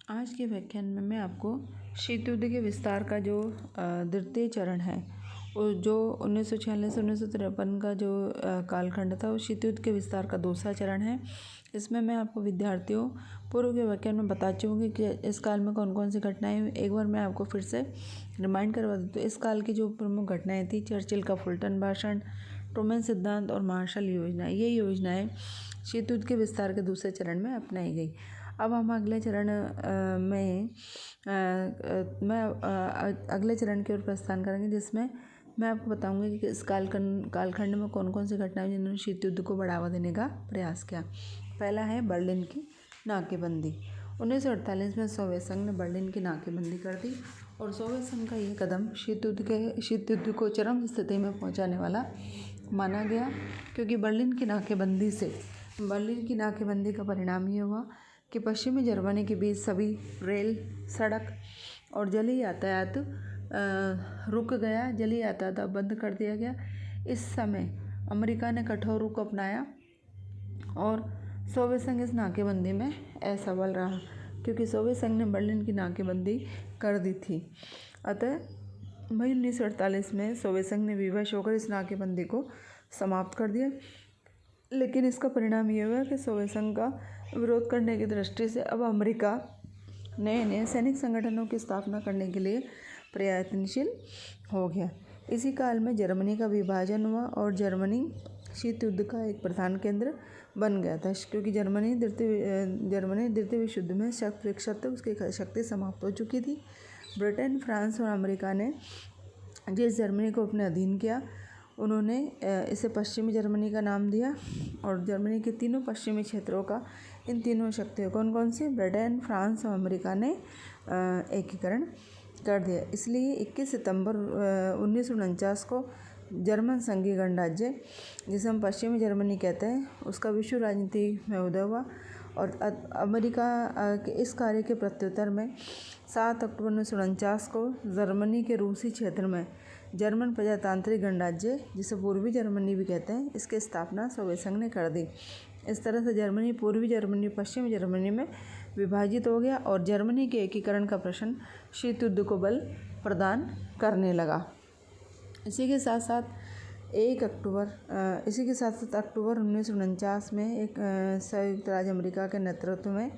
आज के व्याख्यान में मैं आपको शीत युद्ध के विस्तार का जो द्वितीय चरण है और जो 1946 से 1953 का जो कालखंड था वो शीत युद्ध के विस्तार का दूसरा चरण है। इसमें मैं आपको विद्यार्थियों पूर्व के व्याख्यान में बता चुकी कि इस काल में कौन कौन सी घटनाएं हुई। एक बार मैं आपको फिर से रिमाइंड करवा दूँ तो इस काल की जो प्रमुख घटनाएं थी, चर्चिल का फुलटन भाषण, ट्रूमैन सिद्धांत और मार्शल योजना, ये योजनाएं शीत युद्ध के विस्तार के दूसरे चरण में अपनाई गई। अब हम अगले चरण में अगले चरण की ओर प्रस्थान करेंगे, जिसमें मैं आपको बताऊंगी कि इस कालखंड में कौन कौन सी घटनाएं जिन्होंने शीत युद्ध को बढ़ावा देने का प्रयास किया। पहला है बर्लिन की नाकेबंदी। 1948 में सोवियत संघ ने बर्लिन की नाकेबंदी कर दी और सोवियत संघ का यह कदम शीत युद्ध को चरम स्थिति में पहुंचाने वाला माना गया, क्योंकि बर्लिन की नाकेबंदी का परिणाम ये हुआ कि पश्चिमी जर्मनी के बीच सभी रेल, सड़क और जलीय यातायात रुक गया। जलीय यातायात बंद कर दिया गया। इस समय अमेरिका ने कठोर रुख अपनाया और सोवियत संघ इस नाकेबंदी में असफल रहा, क्योंकि सोवियत संघ ने बर्लिन की नाकेबंदी कर दी थी। अतः मई 1948 में सोवियत संघ ने विवश होकर इस नाकेबंदी को समाप्त कर दिया। लेकिन इसका परिणाम ये हुआ कि सोवियत संघ का विरोध करने की दृष्टि से अब अमेरिका नए सैनिक संगठनों की स्थापना करने के लिए प्रयत्नशील हो गया। इसी काल में जर्मनी का विभाजन हुआ और जर्मनी शीत युद्ध का एक प्रधान केंद्र बन गया था, क्योंकि जर्मनी द्वितीय विश्व युद्ध में उसकी शक्ति समाप्त हो चुकी थी। ब्रिटेन, फ्रांस और अमेरिका ने जिस जर्मनी को अपने अधीन किया, उन्होंने इसे पश्चिमी जर्मनी का नाम दिया और जर्मनी के तीनों पश्चिमी क्षेत्रों का इन तीनों शक्तियों कौन कौन सी, ब्रिटेन, फ्रांस और अमेरिका ने एकीकरण कर दिया। इसलिए 21 सितंबर 1949 को जर्मन संघीय गणराज्य, जिसे हम पश्चिमी जर्मनी कहते हैं, उसका विश्व राजनीति में उदय हुआ। और अमेरिका के इस कार्य के प्रत्युत्तर में 7 अक्टूबर 1949 को जर्मनी के रूसी क्षेत्र में जर्मन प्रजातांत्रिक गणराज्य, जिसे पूर्वी जर्मनी भी कहते हैं, इसकी स्थापना सोवियत संघ ने कर दी। इस तरह से जर्मनी पूर्वी जर्मनी पश्चिमी जर्मनी में विभाजित हो गया और जर्मनी के एकीकरण का प्रश्न शीत युद्ध को बल प्रदान करने लगा। इसी के साथ साथ अक्टूबर 1949 में एक संयुक्त राज्य अमेरिका के नेतृत्व में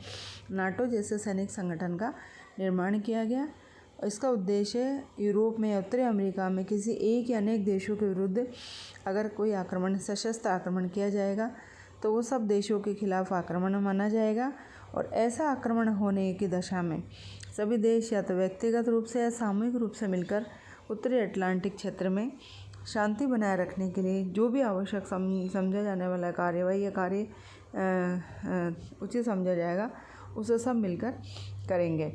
नाटो जैसे सैनिक संगठन का निर्माण किया गया। इसका उद्देश्य यूरोप में, उत्तरी अमेरिका में किसी एक या अनेक देशों के विरुद्ध अगर कोई सशस्त्र आक्रमण किया जाएगा तो वो सब देशों के खिलाफ आक्रमण माना जाएगा और ऐसा आक्रमण होने की दशा में सभी देश या तो व्यक्तिगत रूप से या सामूहिक रूप से मिलकर उत्तरी अटलांटिक क्षेत्र में शांति बनाए रखने के लिए जो भी आवश्यक समझा जाने वाला कार्यवाही या कार्य उचित समझा जाएगा, उसे सब मिलकर करेंगे।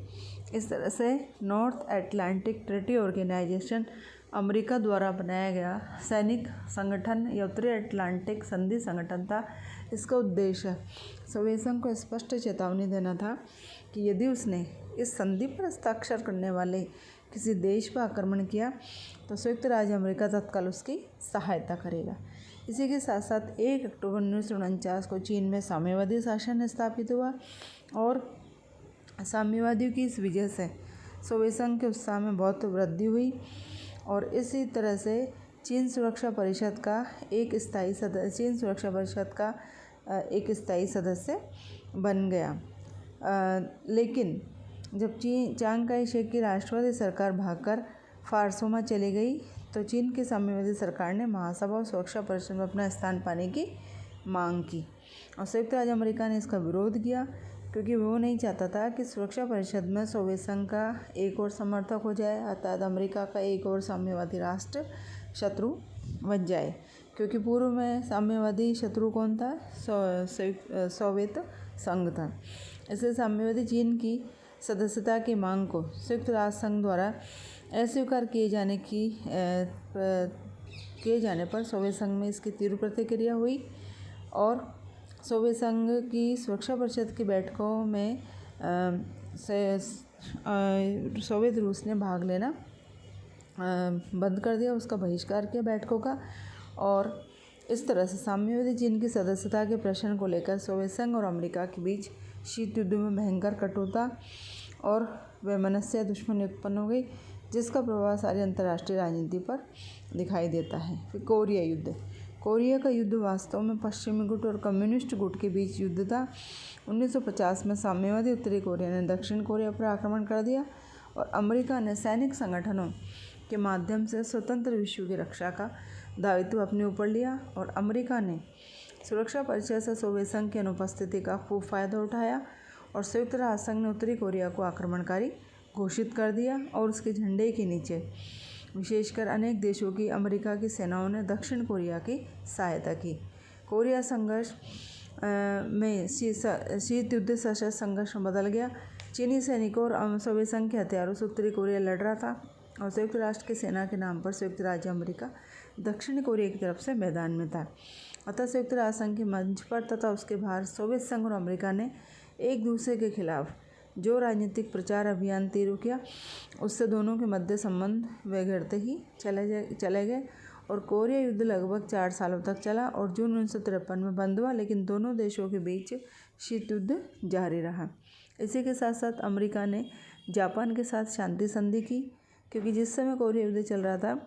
इस तरह से North Atlantic Treaty Organisation America द्वारा बनाया गया सैनिक संगठन या उत्तरी अटलांटिक संधि संगठन था। इसका उद्देश्य सोवियत संघ को स्पष्ट चेतावनी देना था कि यदि उसने इस संधि पर हस्ताक्षर करने वाले किसी देश पर आक्रमण किया तो संयुक्त राज्य अमेरिका तत्काल उसकी सहायता करेगा। इसी के साथ साथ 1 अक्टूबर 1949 को चीन में साम्यवादी शासन स्थापित हुआ और साम्यवादियों की इस विजय से सोवियत संघ के उत्साह में बहुत वृद्धि हुई और इसी तरह से चीन सुरक्षा परिषद का एक स्थायी सदस्य बन गया। लेकिन जब चांग काई शेक की राष्ट्रवादी सरकार भागकर फारसों चली गई तो चीन की साम्यवादी सरकार ने महासभा और सुरक्षा परिषद में अपना स्थान पाने की मांग की और संयुक्त राज्य अमेरिका ने इसका विरोध किया, क्योंकि वो नहीं चाहता था कि सुरक्षा परिषद में सोवियत संघ का एक और समर्थक हो जाए, अर्थात अमेरिका का एक और साम्यवादी राष्ट्र शत्रु बन जाए। क्योंकि पूर्व में साम्यवादी शत्रु कौन था? सोवियत संघ था। इसलिए साम्यवादी चीन की सदस्यता की मांग को संयुक्त राष्ट्र संघ द्वारा अस्वीकार किए जाने पर सोवियत संघ में इसकी तीव्र प्रतिक्रिया हुई और सोवियत संघ की सुरक्षा परिषद की बैठकों में सोवियत रूस ने भाग लेना बंद कर दिया, उसका बहिष्कार किया बैठकों का। और इस तरह से साम्यवादी चीन की सदस्यता के प्रश्न को लेकर सोवियत संघ और अमेरिका के बीच शीत युद्ध में भयंकर कटुता और वैमनस्य दुश्मनी उत्पन्न हो गई, जिसका प्रभाव सारी अंतर्राष्ट्रीय राजनीति पर दिखाई देता है। फिर कोरिया युद्ध। कोरिया का युद्ध वास्तव में पश्चिमी गुट और कम्युनिस्ट गुट के बीच युद्ध था। 1950 में साम्यवादी उत्तरी कोरिया ने दक्षिण कोरिया पर आक्रमण कर दिया और अमेरिका ने सैनिक संगठनों के माध्यम से स्वतंत्र विश्व की रक्षा का दायित्व अपने ऊपर लिया और अमेरिका ने सुरक्षा परिषद से सोवियत संघ की अनुपस्थिति का खूब फायदा उठाया और संयुक्त राष्ट्र संघ ने उत्तरी कोरिया को आक्रमणकारी घोषित कर दिया और उसके झंडे के नीचे विशेषकर अनेक देशों की अमेरिका की सेनाओं ने दक्षिण कोरिया की सहायता की। कोरिया संघर्ष में शीत युद्ध सशस्त्र संघर्ष में बदल गया। चीनी सैनिकों और सोवियत संघ के हथियारों से उत्तरी कोरिया लड़ रहा था और संयुक्त राष्ट्र की सेना के नाम पर संयुक्त राज्य अमेरिका दक्षिण कोरिया की तरफ से मैदान में था। अतः संयुक्त राष्ट्र संघ के मंच पर तथा उसके बाहर सोवियत संघ और अमेरिका ने एक दूसरे के खिलाफ जो राजनीतिक प्रचार अभियान तीव्र किया, उससे दोनों के मध्य संबंध बिगड़ते ही चले गए और कोरिया युद्ध लगभग 4 सालों तक चला और जून 1953 में बंद हुआ, लेकिन दोनों देशों के बीच शीत युद्ध जारी रहा। इसी के साथ साथ अमेरिका ने जापान के साथ शांति संधि की, क्योंकि जिस समय कोरिया युद्ध चल रहा था,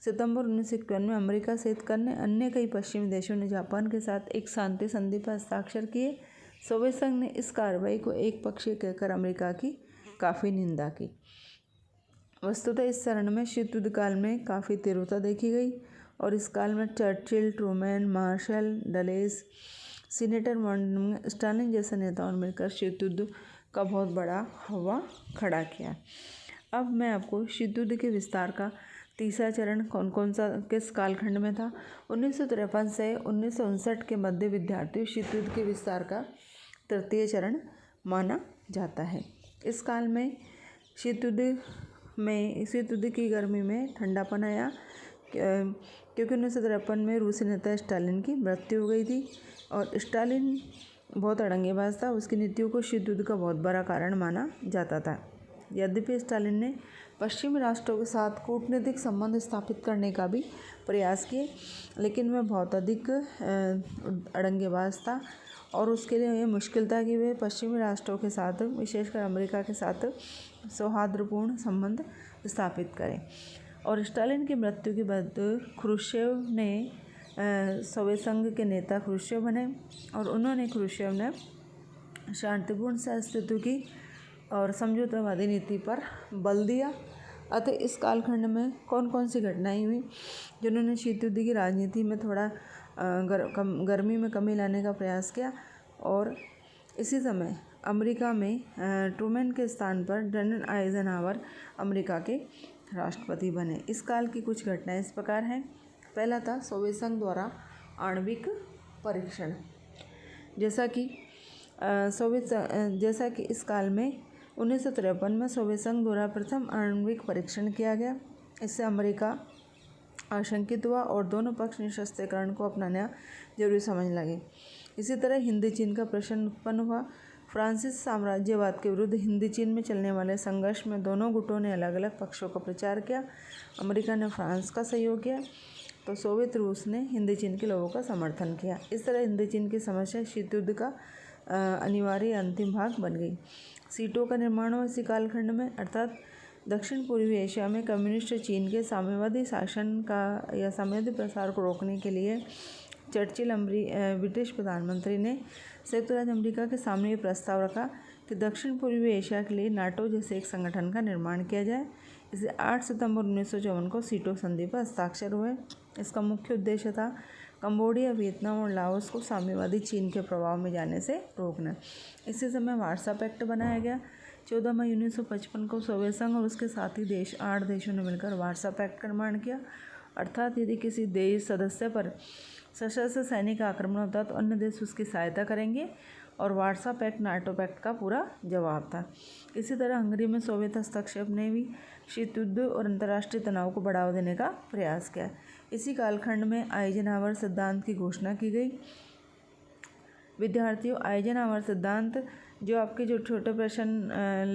सितंबर 1951 में अमेरिका सहित अन्य कई पश्चिमी देशों ने जापान के साथ एक शांति संधि पर हस्ताक्षर किए। सोवियत संघ ने इस कार्रवाई को एक पक्षीय कहकर अमेरिका की काफ़ी निंदा की। वस्तुतः इस चरण में शीत युद्ध काल में काफ़ी तीव्रता देखी गई और इस काल में Churchill, Truman, Marshall, Dulles, senator Montgomery, Stalin जैसे नेताओं ने मिलकर शीत युद्ध का बहुत बड़ा हवा खड़ा किया। अब मैं आपको शीत युद्ध के विस्तार का तीसरा चरण कौन सा किस कालखंड में था। 1953 से 1959 के मध्य विद्यार्थी शीत युद्ध के विस्तार का तृतीय चरण माना जाता है। इस काल में शीत युद्ध की गर्मी में ठंडापन आया, क्योंकि 1953 में रूसी नेता स्टालिन की मृत्यु हो गई थी और स्टालिन बहुत अड़ंगेबाज था। उसकी नीतियों को शीत युद्ध का बहुत बड़ा कारण माना जाता था। यद्यपि स्टालिन ने पश्चिमी राष्ट्रों के साथ कूटनीतिक संबंध स्थापित करने का भी प्रयास किए, लेकिन वह बहुत अधिक अड़ंगेबाज था और उसके लिए यह मुश्किल था कि वह पश्चिमी राष्ट्रों के साथ, विशेषकर अमेरिका के साथ सौहार्दपूर्ण संबंध स्थापित करें। और स्टालिन की मृत्यु के बाद ख्रुश्चेव ने सोवियत संघ के नेता ख्रुश्चेव बने और उन्होंने ख्रुश्चेव ने शांतिपूर्ण सहअस्तित्व की और समझौतावादी नीति पर बल दिया। अतः इस कालखंड में कौन सी घटनाएं हुई जिन्होंने शीत युद्ध की राजनीति में थोड़ा गर्मी में कमी लाने का प्रयास किया। और इसी समय अमेरिका में ट्रूमैन के स्थान पर डोनाल्ड आइजनहावर अमेरिका के राष्ट्रपति बने। इस काल की कुछ घटनाएं इस प्रकार हैं। पहला था सोवियत संघ द्वारा आणविक परीक्षण। जैसा कि इस काल में 1953 में सोवियत संघ द्वारा प्रथम आणविक परीक्षण किया गया। इससे अमेरिका आशंकित हुआ और दोनों पक्ष निशस्त्रीकरण को अपनाना जरूरी समझने लगे। इसी तरह हिंद चीन का प्रश्न उत्पन्न हुआ। फ्रांसीसी साम्राज्यवाद के विरुद्ध हिंद चीन में चलने वाले संघर्ष में दोनों गुटों ने अलग अलग पक्षों का प्रचार किया। अमेरिका ने फ्रांस का सहयोग किया तो सोवियत रूस ने हिंद चीन के लोगों का समर्थन किया। इस तरह हिंद चीन की समस्या शीत युद्ध का अनिवार्य अंतिम भाग बन गई। सीटों का निर्माण हुआ इसी कालखंड में, अर्थात दक्षिण पूर्वी एशिया में कम्युनिस्ट चीन के साम्यवादी शासन का या साम्यवादी प्रसार को रोकने के लिए चर्चिल ब्रिटिश प्रधानमंत्री ने संयुक्त राज्य अमेरिका के सामने ये प्रस्ताव रखा कि दक्षिण पूर्वी एशिया के लिए नाटो जैसे एक संगठन का निर्माण किया जाए। इसे 8 सितंबर 1954 को सीटो संधि पर हस्ताक्षर हुए। इसका मुख्य उद्देश्य था कंबोडिया, वियतनाम और लाओस को साम्यवादी चीन के प्रभाव में जाने से रोकना। इसी समय वार्सा पैक्ट बनाया गया। 14 मई 1955 को सोवियत संघ और उसके साथी देश 8 देशों ने मिलकर वार्सा पैक्ट का निर्माण किया। अर्थात यदि किसी देश सदस्य पर सशस्त्र सैनिक आक्रमण होता तो अन्य देश उसकी सहायता करेंगे और वार्सा पैक्ट नाटो पैक्ट का पूरा जवाब था। इसी तरह हंगरी में सोवियत हस्तक्षेप ने भी शीत युद्ध और अंतर्राष्ट्रीय तनाव को बढ़ावा देने का प्रयास किया। इसी कालखंड में आइजनहावर सिद्धांत की घोषणा की गई। विद्यार्थियों, आइजनहावर सिद्धांत जो आपके जो छोटे प्रश्न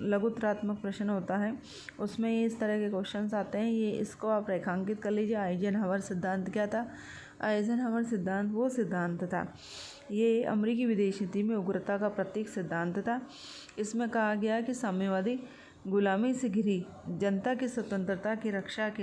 लघुत्तरात्मक प्रश्न होता है उसमें इस तरह के क्वेश्चंस आते हैं, ये इसको आप रेखांकित कर लीजिए। आइजनहावर सिद्धांत क्या था? आइजनहावर सिद्धांत वो सिद्धांत था। ये अमेरिकी विदेश नीति में उग्रता का प्रतीक सिद्धांत था। इसमें कहा गया कि साम्यवादी गुलामी से घिरी जनता की स्वतंत्रता की रक्षा के